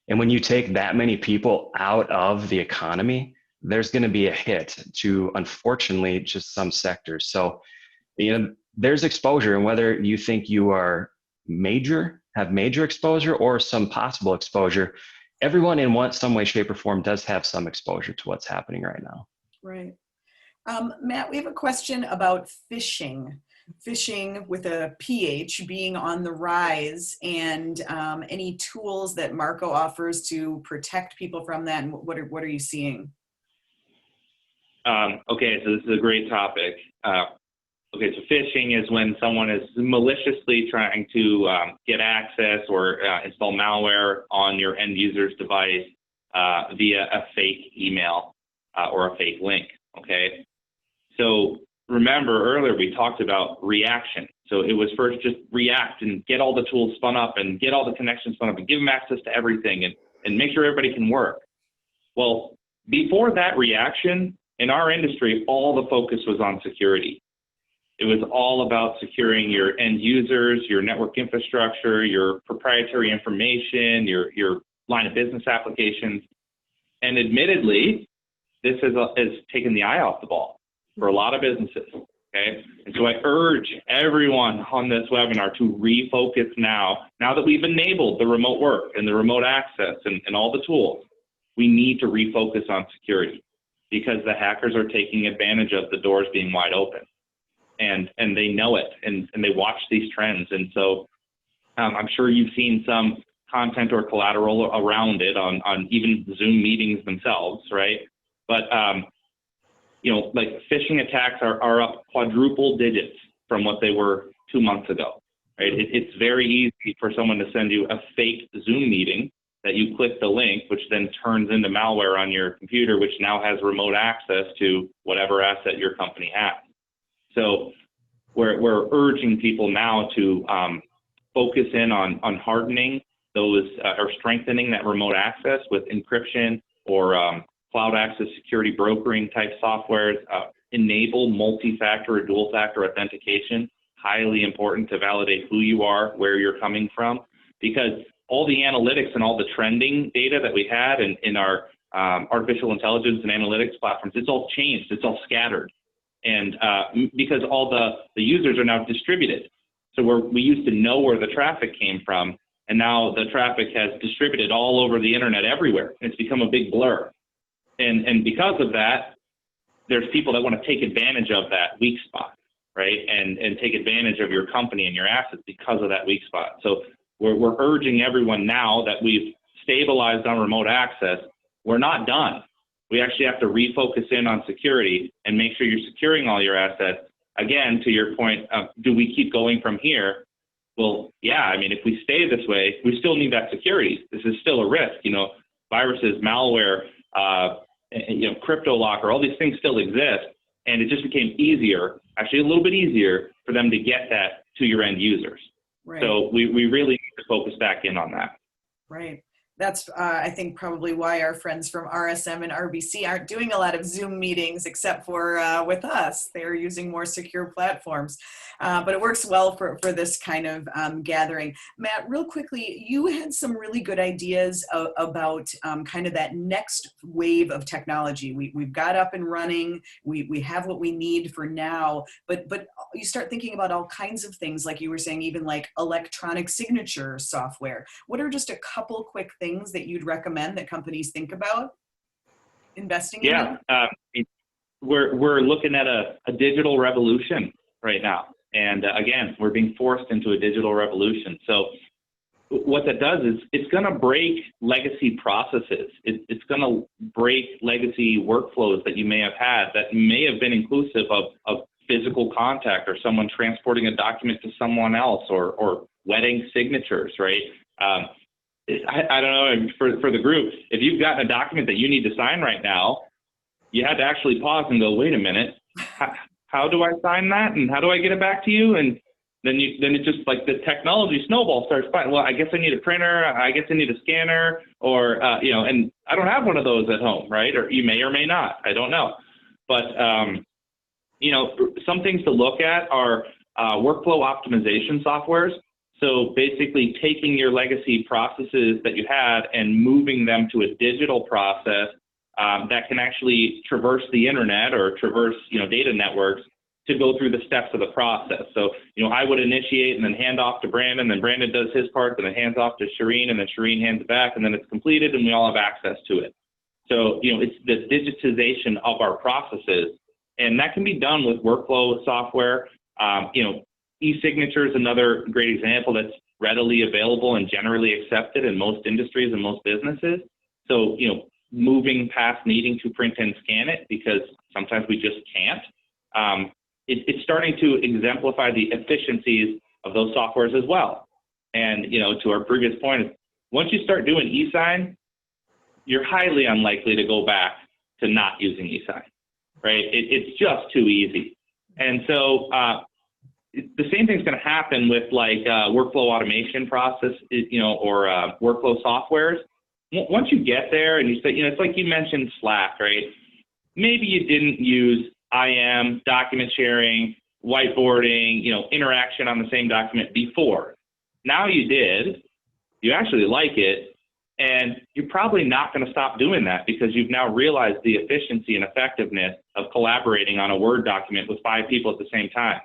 D: And when you take that many people out of the economy, there's going to be a hit to, unfortunately, just some sectors. So, you know, there's exposure, and whether you think you are have major exposure or some possible exposure, everyone in some way, shape, or form does have some exposure to what's happening right now.
A: Right. Matt, we have a question about phishing with a PH being on the rise, and any tools that Marco offers to protect people from that, and what are you seeing?
C: Okay, so this is a great topic. Okay, so phishing is when someone is maliciously trying to get access or install malware on your end user's device via a fake email or a fake link, okay? So remember earlier we talked about reaction. So it was first just react and get all the tools spun up and get all the connections spun up and give them access to everything and make sure everybody can work. Well, before that reaction, in our industry, all the focus was on security. It was all about securing your end users, your network infrastructure, your proprietary information, your line of business applications. And admittedly, this has taken the eye off the ball for a lot of businesses, okay? And so I urge everyone on this webinar to refocus now that we've enabled the remote work and the remote access and all the tools. We need to refocus on security because the hackers are taking advantage of the doors being wide open. And they know it, and they watch these trends. And so I'm sure you've seen some content or collateral around it on even Zoom meetings themselves, right? But, you know, like phishing attacks are up quadruple digits from what they were 2 months ago, right? It's very easy for someone to send you a fake Zoom meeting that you click the link, which then turns into malware on your computer, which now has remote access to whatever asset your company has. So we're urging people now to focus in on hardening those or strengthening that remote access with encryption, or cloud access security brokering type softwares, enable multi-factor or dual-factor authentication, highly important to validate who you are, where you're coming from, because all the analytics and all the trending data that we had in our artificial intelligence and analytics platforms, it's all changed, it's all scattered. And because all the users are now distributed. So we used to know where the traffic came from, and now the traffic has distributed all over the internet everywhere. It's become a big blur. And because of that, there's people that want to take advantage of that weak spot, right? And take advantage of your company and your assets because of that weak spot. So we're urging everyone now that we've stabilized on remote access, we're not done. We actually have to refocus in on security and make sure you're securing all your assets. Again, to your point, do we keep going from here? Well, yeah, I mean, if we stay this way, we still need that security. This is still a risk. You know, viruses, malware, crypto locker, all these things still exist. And it just became easier, actually a little bit easier for them to get that to your end users.
A: Right.
C: So we really need to focus back in on that.
A: Right. That's, I think, probably why our friends from RSM and RBC aren't doing a lot of Zoom meetings, except for with us. They're using more secure platforms. But it works well for this kind of gathering. Matt, real quickly, you had some really good ideas about kind of that next wave of technology. We've got up and running. We have what we need for now. But you start thinking about all kinds of things, like you were saying, even like electronic signature software. What are just a couple quick things that you'd recommend that companies think about investing in?
C: Yeah, we're looking at a digital revolution right now. And again, we're being forced into a digital revolution. So what that does is it's going to break legacy processes. It's going to break legacy workflows that you may have had that may have been inclusive of physical contact or someone transporting a document to someone else or wetting signatures, right? I don't know, for the group, if you've gotten a document that you need to sign right now, you had to actually pause and go, wait a minute, how do I sign that? And how do I get it back to you? And then it just, like, the technology snowball starts flying. Well, I guess I need a printer. I guess I need a scanner, or, and I don't have one of those at home, right? Or you may or may not. I don't know. But, some things to look at are workflow optimization softwares. So basically taking your legacy processes that you had and moving them to a digital process that can actually traverse the internet or traverse, data networks to go through the steps of the process. So, I would initiate and then hand off to Brandon, then Brandon does his part, and then hands off to Shareen, and then Shareen hands it back, and then it's completed and we all have access to it. So, it's the digitization of our processes, and that can be done with workflow software. E-signature is another great example that's readily available and generally accepted in most industries and most businesses. So, moving past needing to print and scan it, because sometimes we just can't. It's starting to exemplify the efficiencies of those softwares as well. And, to our previous point, once you start doing e-sign, you're highly unlikely to go back to not using e-sign, right? It's just too easy. And so the same thing's going to happen with workflow automation process, or workflow softwares. Once you get there and you say, it's like you mentioned Slack, right? Maybe you didn't use IM, document sharing, whiteboarding, interaction on the same document before. Now you did, you actually like it, and you're probably not going to stop doing that because you've now realized the efficiency and effectiveness of collaborating on a Word document with 5 people at the same time.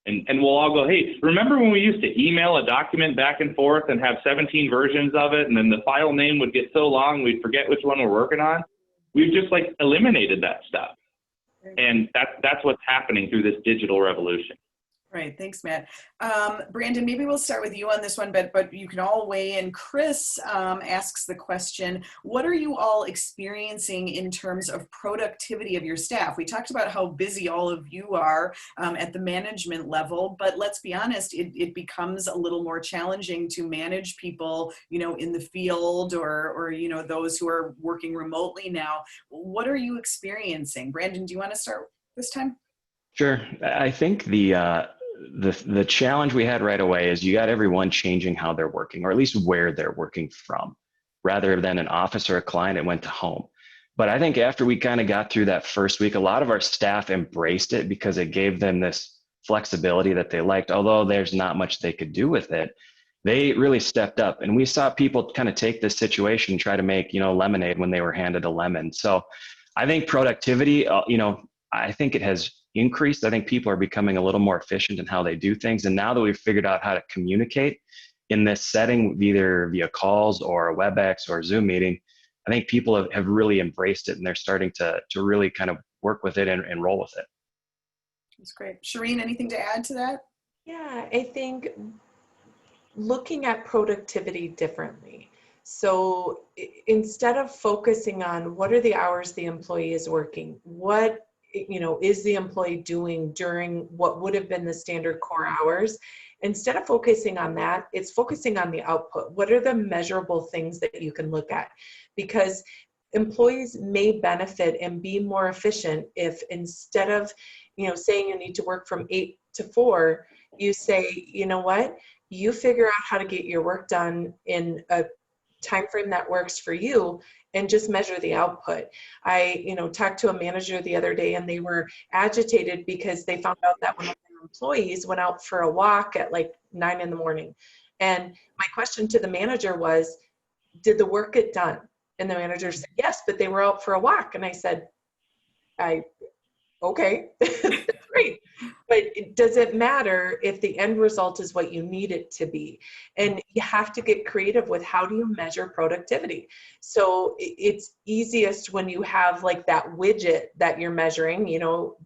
C: And we'll all go, hey, remember when we used to email a document back and forth and have 17 versions of it, and then the file name would get so long we'd forget which one we're working on? We've just eliminated that stuff. And that's what's happening through this digital revolution.
A: Right. Thanks, Matt. Brandon, maybe we'll start with you on this one, but you can all weigh in. Chris asks the question, what are you all experiencing in terms of productivity of your staff? We talked about how busy all of you are at the management level, but let's be honest, it becomes a little more challenging to manage people, in the field or those who are working remotely now. What are you experiencing? Brandon, do you want to start this time?
D: Sure. I think the challenge we had right away is you got everyone changing how they're working, or at least where they're working from. Rather than an office or a client, it went to home. But I think after we kind of got through that first week, a lot of our staff embraced it because it gave them this flexibility that they liked. Although there's not much they could do with it, they really stepped up, and we saw people kind of take this situation and try to make, lemonade when they were handed a lemon. So I think productivity, I think it has increased. I think people are becoming a little more efficient in how they do things. And now that we've figured out how to communicate in this setting, either via calls or a WebEx or a Zoom meeting, I think people have really embraced it, and they're starting to really kind of work with it and roll with it.
A: That's great. Shareen, anything to add to that?
B: Yeah, I think looking at productivity differently. So instead of focusing on what are the hours the employee is working, what is the employee doing during what would have been the standard core hours, instead of focusing on that, it's focusing on the output. What are the measurable things that you can look at? Because employees may benefit and be more efficient if instead of, saying you need to work from 8 to 4, you say, you know what, you figure out how to get your work done in a time frame that works for you, and just measure the output. I, talked to a manager the other day, and they were agitated because they found out that one of their employees went out for a walk at like 9 in the morning. And my question to the manager was, did the work get done? And the manager said, yes, but they were out for a walk. And I said, okay, that's great. But does it matter if the end result is what you need it to be? And you have to get creative with how do you measure productivity. So it's easiest when you have like that widget that you're measuring.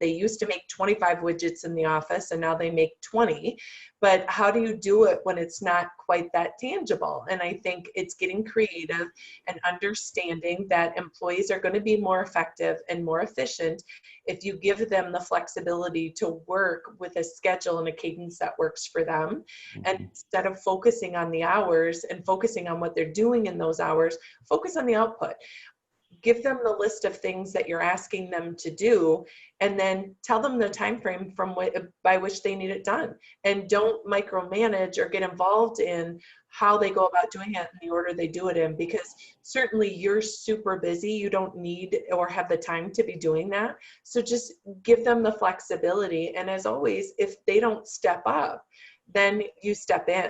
B: They used to make 25 widgets in the office, and now they make 20. But how do you do it when it's not quite that tangible? And I think it's getting creative and understanding that employees are going to be more effective and more efficient if you give them the flexibility to work with a schedule and a cadence that works for them. And instead of focusing on the hours and focusing on what they're doing in those hours, focus on the output. Give them the list of things that you're asking them to do, and then tell them the time frame by which they need it done. And don't micromanage or get involved in how they go about doing it in the order they do it in, because certainly you're super busy. You don't need or have the time to be doing that. So just give them the flexibility. And as always, if they don't step up, then you step in.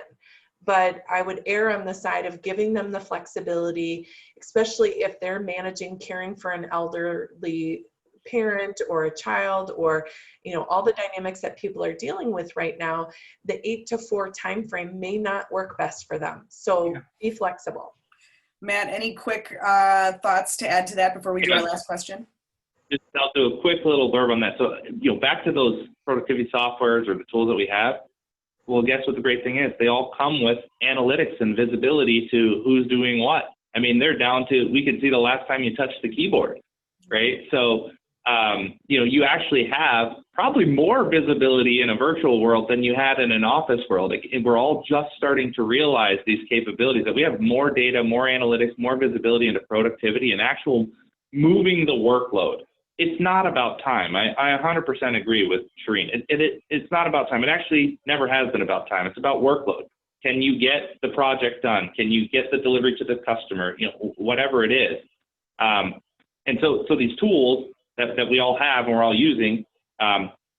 B: But I would err on the side of giving them the flexibility, especially if they're managing caring for an elderly parent or a child, or all the dynamics that people are dealing with right now. The 8 to 4 time frame may not work best for them. So be flexible.
A: Matt, any quick thoughts to add to that before we do our last question?
C: Just I'll do a quick little blurb on that. So, back to those productivity softwares or the tools that we have. Well, guess what the great thing is? They all come with analytics and visibility to who's doing what. I mean, they're down to, we can see the last time you touched the keyboard, right? So, you actually have probably more visibility in a virtual world than you had in an office world. And we're all just starting to realize these capabilities, that we have more data, more analytics, more visibility into productivity and actual moving the workload. It's not about time. I 100% agree with Shareen. It's not about time. It actually never has been about time. It's about workload. Can you get the project done? Can you get the delivery to the customer? Whatever it is. And so these tools that we all have and we're all using,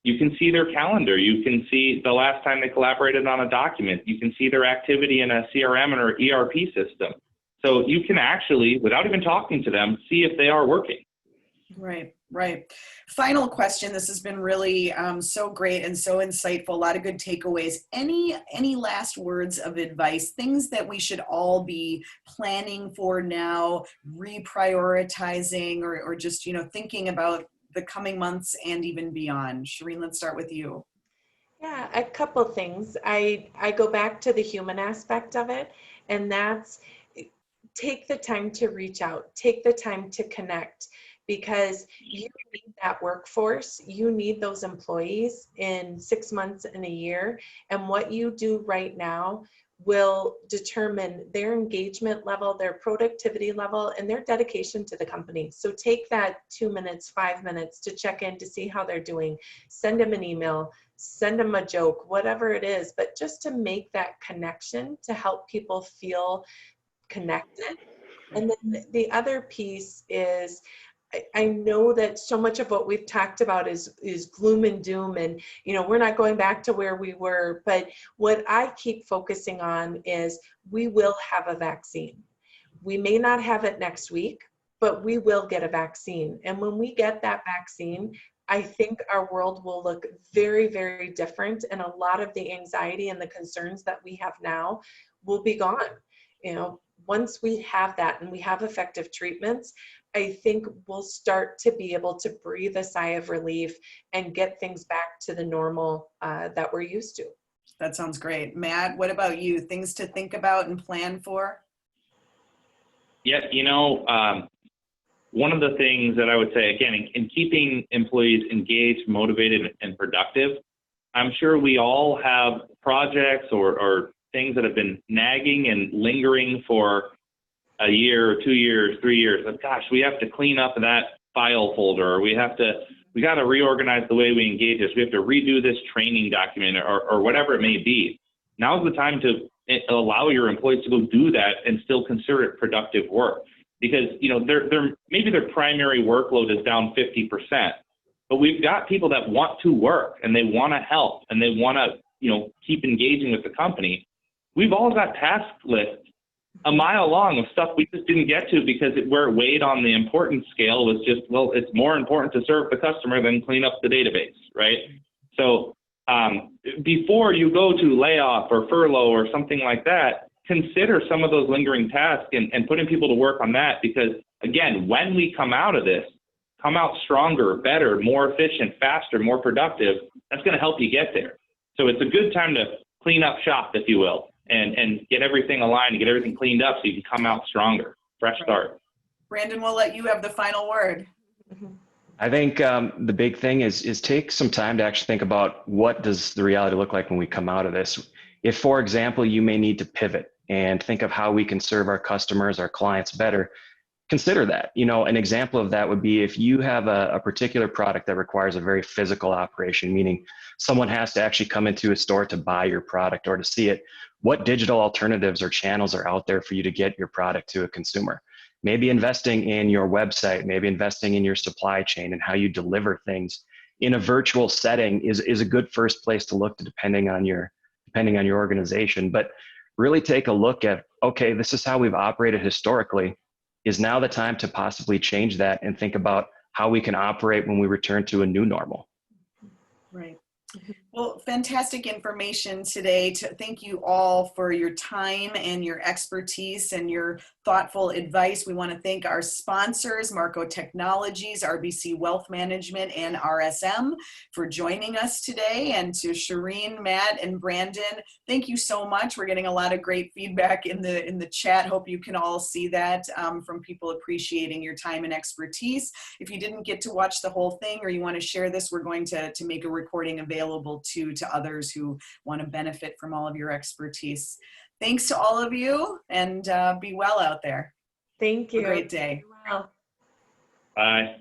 C: you can see their calendar. You can see the last time they collaborated on a document. You can see their activity in a CRM or ERP system. So you can actually, without even talking to them, see if they are working.
A: Right. Final question. This has been really so great and so insightful. A lot of good takeaways. Any last words of advice? Things that we should all be planning for now, reprioritizing, or just thinking about the coming months and even beyond. Shareen, let's start with you.
B: Yeah, a couple things. I go back to the human aspect of it, and that's take the time to reach out, take the time to connect. Because you need that workforce, you need those employees in 6 months and a year. And what you do right now will determine their engagement level, their productivity level, and their dedication to the company. So take that 2 minutes, 5 minutes to check in to see how they're doing. Send them an email, send them a joke, whatever it is, but just to make that connection to help people feel connected. And then the other piece is, I know that so much of what we've talked about is gloom and doom, and we're not going back to where we were. But what I keep focusing on is we will have a vaccine. We may not have it next week, but we will get a vaccine. And when we get that vaccine, I think our world will look very, very different, and a lot of the anxiety and the concerns that we have now will be gone. Once we have that and we have effective treatments, I think we'll start to be able to breathe a sigh of relief and get things back to the normal that we're used to.
A: That sounds great. Matt, what about you? Things to think about and plan for?
C: Yeah, one of the things that I would say, again, in keeping employees engaged, motivated, and productive, I'm sure we all have projects or things that have been nagging and lingering for a year, 2 years, 3 years. Like, gosh, we have to clean up that file folder, or we got to reorganize the way we engage this. We have to redo this training document, or whatever it may be. Now's the time to allow your employees to go do that and still consider it productive work. Because, maybe their primary workload is down 50%, but we've got people that want to work and they want to help and they want to, keep engaging with the company. We've all got task lists a mile long of stuff we just didn't get to because where it weighed on the importance scale was just, well, it's more important to serve the customer than clean up the database, right? So before you go to layoff or furlough or something like that, consider some of those lingering tasks and putting people to work on that, because again, when we come out of this, come out stronger, better, more efficient, faster, more productive, that's going to help you get there. So it's a good time to clean up shop, if you will, and get everything aligned and get everything cleaned up so you can come out stronger, fresh start.
A: Brandon, we'll let you have the final word.
D: I think the big thing is take some time to actually think about what does the reality look like when we come out of this. If, for example, you may need to pivot and think of how we can serve our customers, our clients better, consider that. An example of that would be if you have a particular product that requires a very physical operation, meaning someone has to actually come into a store to buy your product or to see it, what digital alternatives or channels are out there for you to get your product to a consumer? Maybe investing in your website, maybe investing in your supply chain and how you deliver things in a virtual setting is a good first place to look to, depending on your organization. But really take a look at, okay, this is how we've operated historically. Is now the time to possibly change that and think about how we can operate when we return to a new normal?
A: Right. Well, fantastic information today. Thank you all for your time and your expertise and your thoughtful advice. We want to thank our sponsors, Marco Technologies, RBC Wealth Management, and RSM for joining us today. And to Shareen, Matt, and Brandon, thank you so much. We're getting a lot of great feedback in the chat. Hope you can all see that from people appreciating your time and expertise. If you didn't get to watch the whole thing or you want to share this, we're going to make a recording available to others who want to benefit from all of your expertise. Thanks to all of you, and be well out there.
B: Thank you.
A: Have a great day.
B: Well.
C: Bye.